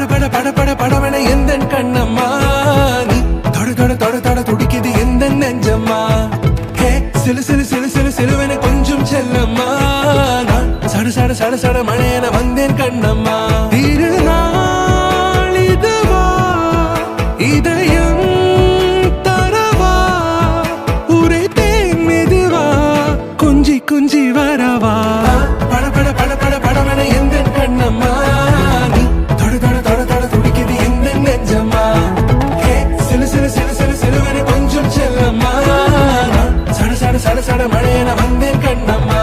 பட பட பட படவன எந்த கண்ணம்மா நீ தொட தொட தொட தொட துடிக்குது எந்த நெஞ்சம்மா ஹே சிலு சிலு சிலு சிலு சிலுவன கொஞ்சம் செல்லம்மா நான் சட சட சட சட மழையன வந்தேன் கண்ணம்மா திருநாள் இதுவா இதயம் தரவா உரைத்தேன் மெதுவா கொஞ்சி கொஞ்சி வரவா பட பட பட பட படவன எந்த கண்ணம்மா நீ தொட தொட தொட தொட துடிக்குது எந்த நெஞ்சம்மா ஹே சிலு சிலு சிலு சிலு சிலுவன கொஞ்சம் செல்லம்மா சட சட சட சட மழையன வந்தேன் கண்ணம்மா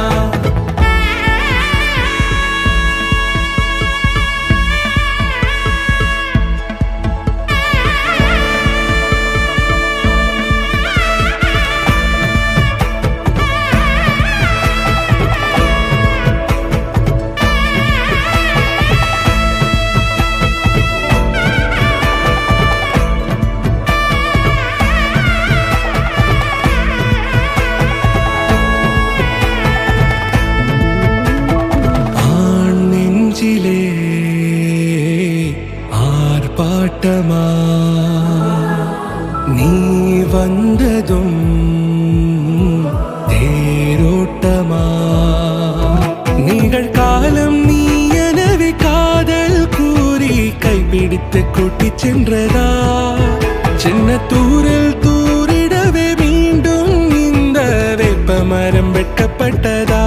ஆர்ப்பாட்டமா நீ வந்ததும் தேரோட்டமா நிகழ்காலம் நீ எனவே காதல் கூறி கைப்பிடித்து கூட்டி சென்றதா சின்ன தூரல் தூரிடவே மீண்டும் இந்த வேப்ப மரம் வெட்கப்பட்டதா